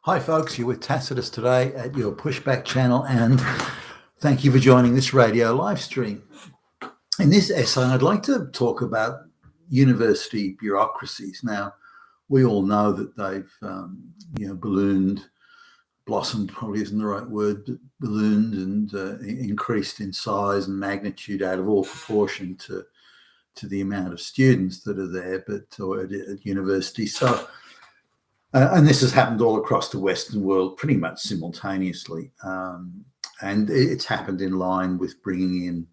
Hi folks, you're with Tacitus today at your Pushback channel, and thank you for joining this radio live stream. In this essay, I'd like to talk about university bureaucracies. Now, we all know that they've ballooned, blossomed probably isn't the right word, but ballooned and increased in size and magnitude out of all proportion to the amount of students that are there, or at university. So. And this has happened all across the Western world pretty much simultaneously. And it's happened in line with bringing in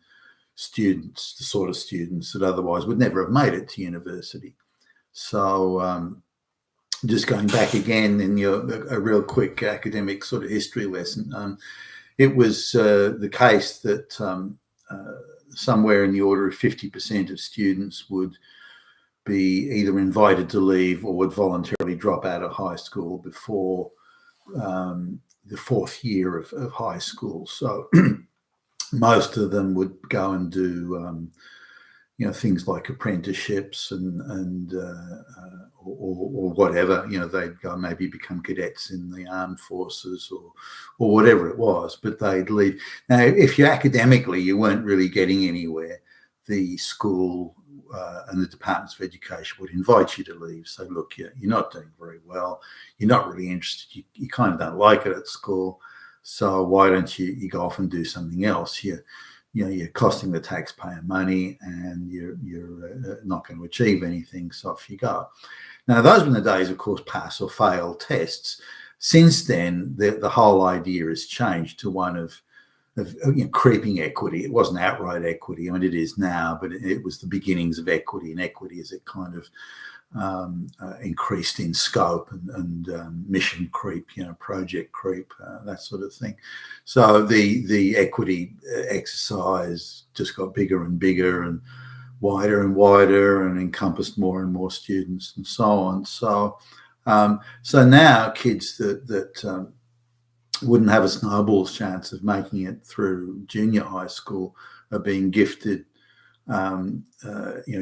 students, the sort of students that otherwise would never have made it to university. So just going back again in a real quick academic sort of history lesson, it was the case that somewhere in the order of 50% of students would be either invited to leave or would voluntarily drop out of high school before the fourth year of high school. So most of them would go and do things like apprenticeships or whatever. They'd go maybe become cadets in the armed forces or whatever it was, but they'd leave. Now, if academically you weren't really getting anywhere, the school and the departments of education would invite you to leave. So, look, you're not doing very well. You're not really interested. You kind of don't like it at school. So why don't you go off and do something else? You're costing the taxpayer money, and you're not going to achieve anything. So off you go. Now, those were the days, of course, pass or fail tests. Since then, the whole idea has changed to one of creeping equity. It wasn't outright equity. I mean, it is now, but it was the beginnings of equity, and equity as it kind of increased in scope and mission creep, project creep, that sort of thing. So the equity exercise just got bigger and bigger and wider and encompassed more and more students and so on. So now kids that wouldn't have a snowball's chance of making it through junior high school are being gifted,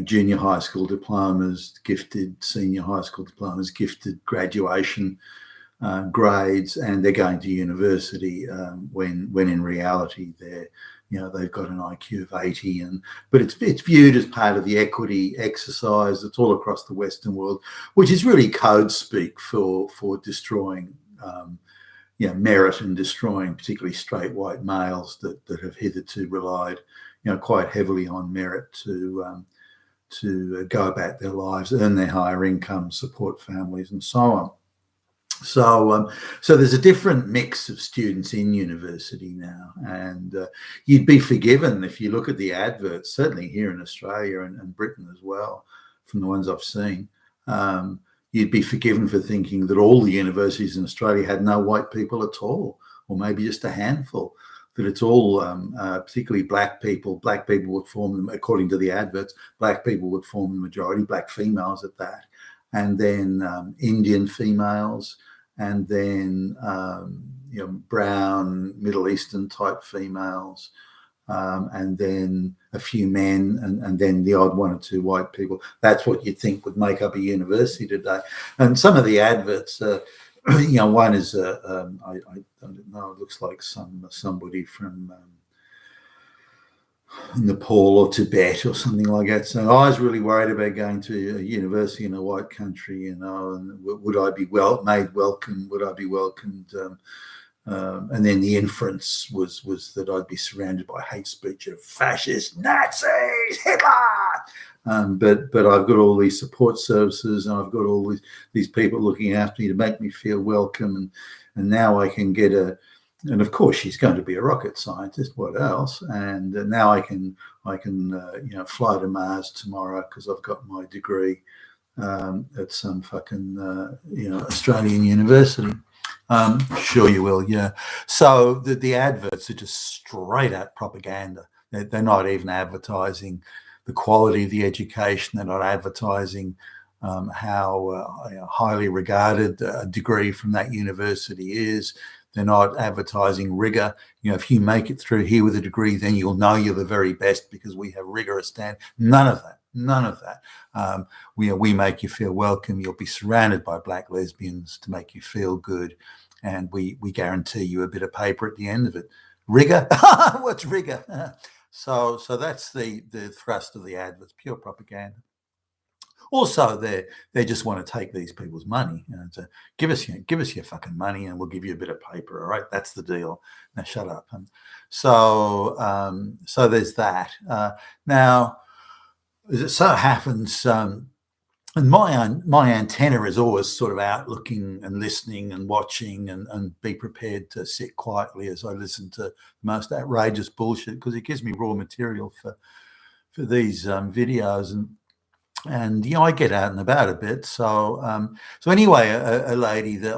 junior high school diplomas, gifted senior high school diplomas, gifted graduation grades, and they're going to university when in reality they've got an IQ of 80, but it's viewed as part of the equity exercise that's all across the Western world, which is really code speak for destroying merit and destroying particularly straight white males that have hitherto relied, quite heavily on merit to go about their lives, earn their higher income, support families, and so on. So there's a different mix of students in university now, and you'd be forgiven if you look at the adverts, certainly here in Australia and Britain as well, from the ones I've seen. You'd be forgiven for thinking that all the universities in Australia had no white people at all, or maybe just a handful, that it's all particularly black people. Black people would form them, according to the adverts, black people would form the majority, black females at that, and then Indian females, and then brown, Middle Eastern type females, and then a few men, and then the odd one or two white people. That's what you'd think would make up a university today. And some of the adverts, one is I don't know, it looks like somebody from Nepal or Tibet or something like that. So I was really worried about going to a university in a white country, and would I be made welcome? Would I be welcomed? And then the inference was that I'd be surrounded by hate speech of fascist Nazis, Hitler. But I've got all these support services, and I've got all these people looking after me to make me feel welcome. And now I can get and of course she's going to be a rocket scientist. What else? And now I can fly to Mars tomorrow because I've got my degree at some fucking Australian university. Sure you will, yeah. So the adverts are just straight out propaganda. They're not even advertising the quality of the education. They're not advertising how highly regarded a degree from that university is. They're not advertising rigor. If you make it through here with a degree, then you'll know you're the very best because we have rigorous standards. None of that. None of that. We make you feel welcome. You'll be surrounded by black lesbians to make you feel good, and we guarantee you a bit of paper at the end of it. Rigor? What's rigor? So that's the thrust of the adverts, pure propaganda. Also, they just want to take these people's money. To give us your fucking money, and we'll give you a bit of paper. All right, that's the deal. Now shut up. So there's that. Now, as it so happens, and my antenna is always sort of out looking and listening and watching, and be prepared to sit quietly as I listen to the most outrageous bullshit, because it gives me raw material for these videos. And I get out and about a bit. So anyway, a lady that,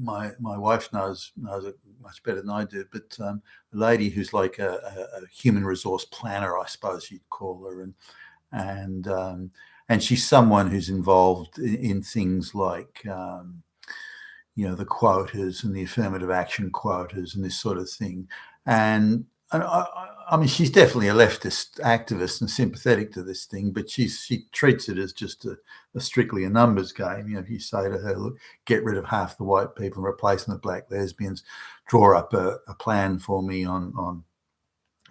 my wife knows it much better than I do, but a lady who's like a human resource planner, I suppose you'd call her, and she's someone who's involved in things like the quotas and the affirmative action quotas and this sort of thing. And I mean, she's definitely a leftist activist and sympathetic to this thing, but she treats it as just a strictly a numbers game. If you say to her, look, get rid of half the white people and replace them with black lesbians, draw up a plan for me on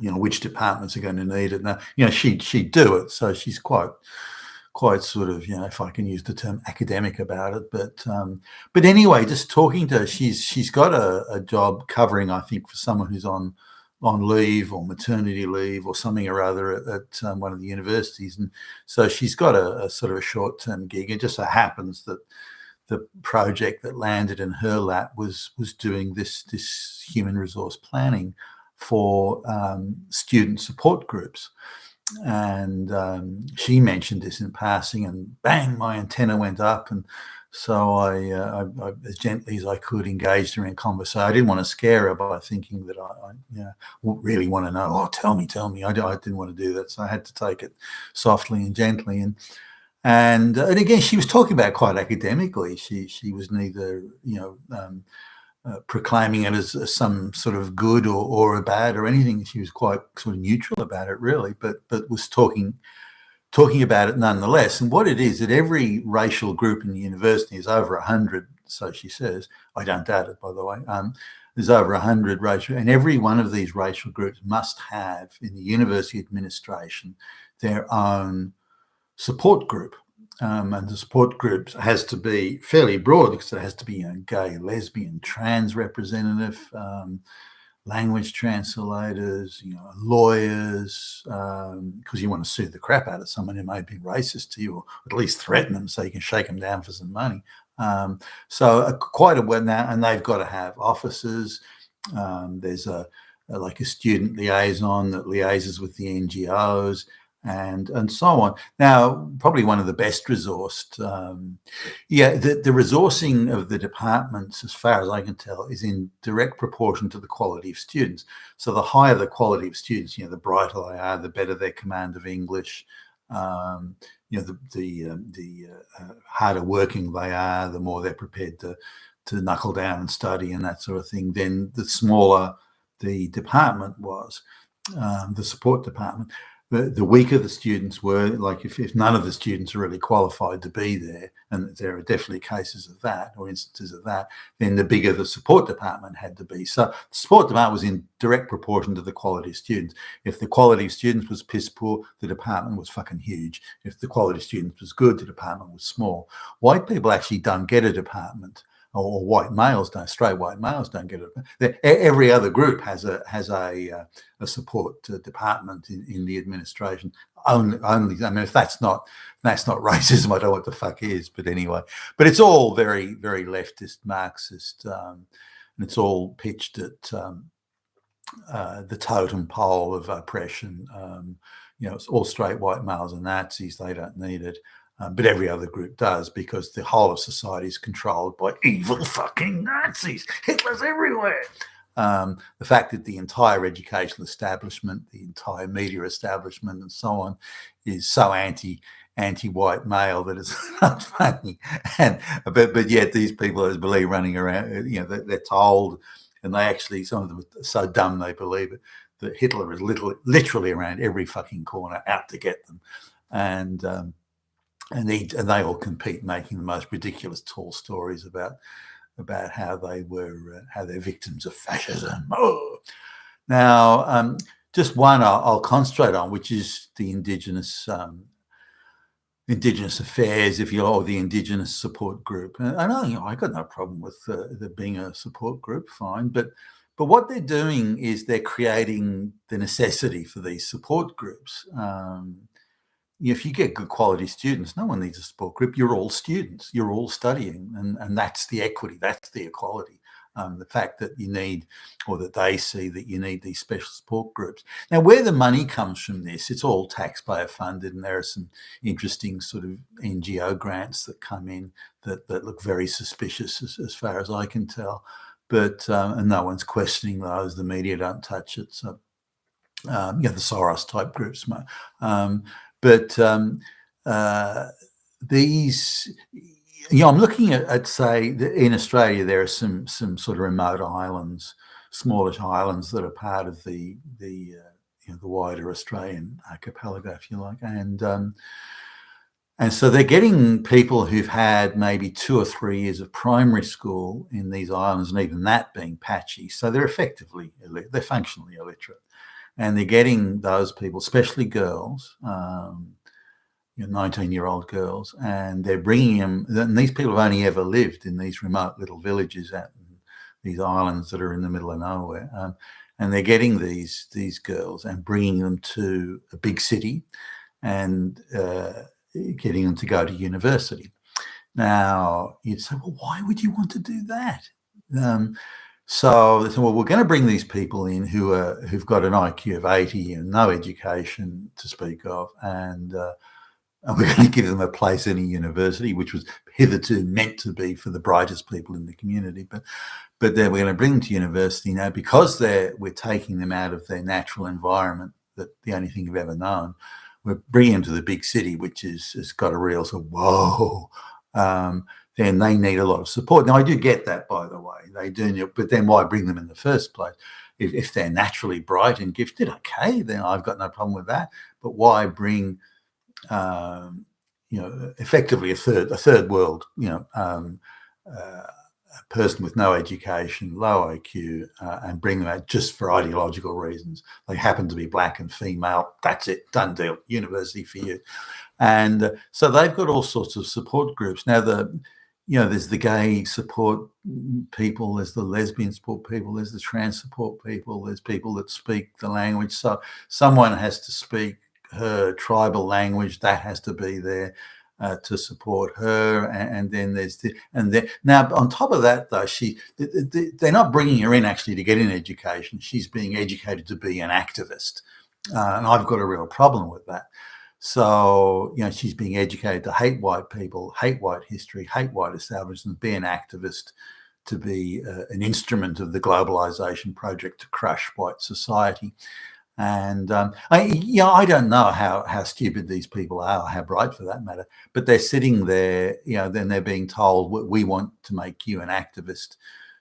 which departments are going to need it. Now, she'd do it. So she's quite sort of, if I can use the term, academic about it. But anyway, just talking to her, she's got a job covering, I think, for someone who's on leave or maternity leave or something or other at one of the universities. And so she's got a sort of a short-term gig. It just so happens that the project that landed in her lap was doing this human resource planning for student support groups. And she mentioned this in passing, and bang, my antenna went up. And so I as gently as I could, engaged her in conversation. I didn't want to scare her by thinking that I really want to know. Oh, tell me. I didn't want to do that, so I had to take it softly and gently. And again, she was talking about it quite academically. She was neither proclaiming it as some sort of good or a bad or anything. She was quite sort of neutral about it, really, but was talking about it nonetheless. And what it is, that every racial group in the university is over 100, so she says. I don't doubt it, by the way. There's over 100 racial, and every one of these racial groups must have, in the university administration, their own support group. And the support group has to be fairly broad, because it has to be gay, lesbian, trans representative, language translators, lawyers, because you want to sue the crap out of someone who may be racist to you, or at least threaten them so you can shake them down for some money. So quite a well now, and they've got to have officers. There's like a student liaison that liaises with the NGOs, and so on. Now, probably one of the best resourced, the resourcing of the departments, as far as I can tell, is in direct proportion to the quality of students. So the higher the quality of students, the brighter they are, the better their command of English. The harder working they are, the more they're prepared to knuckle down and study and that sort of thing. Then the smaller the department was, the support department. The weaker the students were, like if none of the students are really qualified to be there, and there are definitely cases of that or instances of that, then the bigger the support department had to be. So the support department was in direct proportion to the quality of students. If the quality of students was piss poor, the department was fucking huge. If the quality of students was good, the department was small. White people actually don't get a department, or white males don't. Straight white males don't get it. Every other group has a support department in the administration. Only, I mean, if that's not racism, I don't know what the fuck is. But anyway, but it's all very, very leftist, Marxist, and it's all pitched at the totem pole of oppression. It's all straight white males and Nazis. They don't need it. But every other group does, because the whole of society is controlled by evil fucking Nazis. Hitler's everywhere. The fact that the entire educational establishment, the entire media establishment, and so on, is so anti-white male that it's not funny. But yet these people, I believe, running around, they're told, and they actually, some of them are so dumb they believe it, that Hitler is literally around every fucking corner, out to get them. and they all compete, making the most ridiculous tall stories about how they're victims of fascism. Oh. Now, just one I'll concentrate on, which is the Indigenous affairs, if you will, or the Indigenous support group. And I know, I got no problem with there being a support group, fine, but what they're doing is they're creating the necessity for these support groups. If you get good quality students, no one needs a support group. You're all students. You're all studying, and that's the equity. That's the equality. The fact that you need, or that they see that you need these special support groups. Now, where the money comes from this, it's all taxpayer funded, and there are some interesting sort of NGO grants that come in that look very suspicious as far as I can tell. But and no one's questioning those. The media don't touch it. So the Soros type groups. These, I'm looking at say, in Australia, there are some sort of remote islands, smallish islands that are part of the wider Australian archipelago, if you like, and so they're getting people who've had maybe 2 or 3 years of primary school in these islands, and even that being patchy. So they're effectively they're functionally illiterate. And they're getting those people, especially girls, 19-year-old girls, and they're bringing them. And these people have only ever lived in these remote little villages out in these islands that are in the middle of nowhere. And they're getting these girls and bringing them to a big city, and getting them to go to university. Now, you'd say, well, why would you want to do that? So they said, well, we're going to bring these people in who've got an IQ of 80 and no education to speak of, and we're going to give them a place in a university, which was hitherto meant to be for the brightest people in the community. But then we're going to bring them to university now because we're taking them out of their natural environment, that the only thing you've ever known. We're bringing them to the big city, which has got a real sort of whoa. Then they need a lot of support. Now, I do get that, by the way. They do, but then why bring them in the first place? If they're naturally bright and gifted, okay, then I've got no problem with that. But why bring, effectively a third world, a person with no education, low IQ, and bring them out just for ideological reasons? They happen to be black and female. That's it, done deal. University for you. And so they've got all sorts of support groups. Now, there's the gay support people, there's the lesbian support people, there's the trans support people, there's people that speak the language. So someone has to speak her tribal language, that has to be there to support her. And then there's now on top of that, though, they're not bringing her in actually to get an education. She's being educated to be an activist, and I've got a real problem with that. So, she's being educated to hate white people, hate white history, hate white establishments, be an activist, to be an instrument of the globalization project to crush white society. And I don't know how stupid these people are, or how bright for that matter, but they're sitting there, then they're being told, we want to make you an activist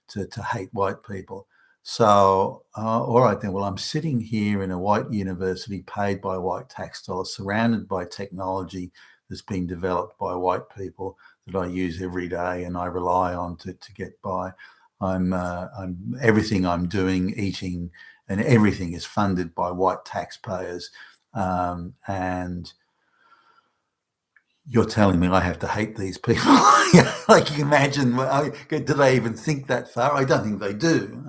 to hate white people. So, all right then, well, I'm sitting here in a white university paid by white tax dollars, surrounded by technology that's been developed by white people that I use every day and I rely on to get by. I'm everything I'm doing, eating, and everything is funded by white taxpayers. And you're telling me I have to hate these people? Like, you can imagine, do they even think that far? I don't think they do.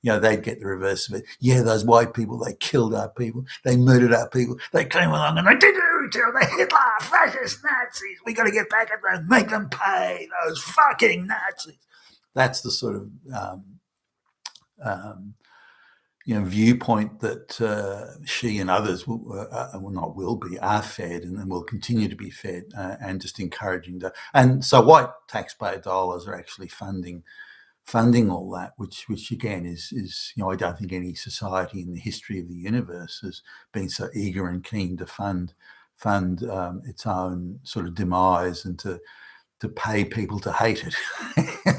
They'd get the reverse of it. Yeah, those white people, they killed our people. They murdered our people. They came along and they did it. They Hitler, fascist, Nazis. We got to get back at them, make them pay, those fucking Nazis. That's the sort of viewpoint that she and others are fed and will continue to be fed, and just encouraging that. And so white taxpayer dollars are actually funding all that, which again is I don't think any society in the history of the universe has been so eager and keen to fund its own sort of demise and to pay people to hate it.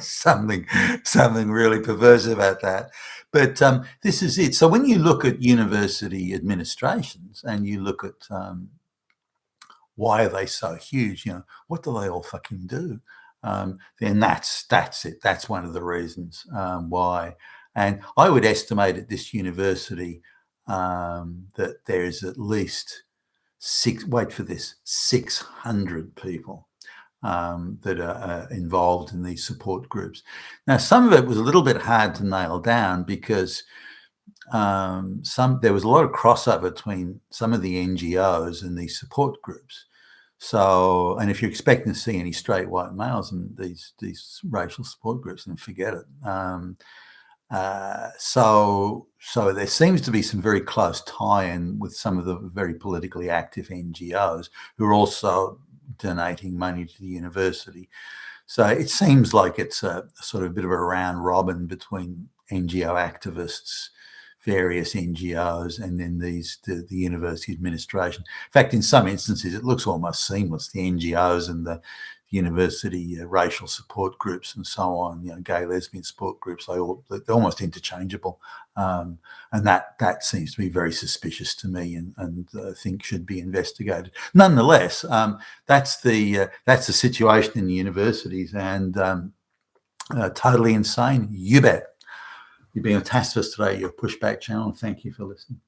something really perverse about that. But this is it. So when you look at university administrations and you look at why are they so huge? What do they all fucking do? Then that's it. That's one of the reasons why. And I would estimate at this university that there's at least 600 people that are involved in these support groups. Now, some of it was a little bit hard to nail down because there was a lot of crossover between some of the NGOs and these support groups. So, and if you're expecting to see any straight white males in these racial support groups, then forget it. So there seems to be some very close tie-in with some of the very politically active NGOs who are also donating money to the university. So it seems like it's a sort of a bit of a round robin between NGO activists, various NGOs, and then the university administration. In fact, in some instances, it looks almost seamless. The NGOs and the university racial support groups and so on, gay, lesbian support groups, they're almost interchangeable. And that seems to be very suspicious to me, and I think should be investigated. Nonetheless, that's the situation in the universities, and totally insane. You bet. You've been fantastic today, your Pushback channel. Thank you for listening.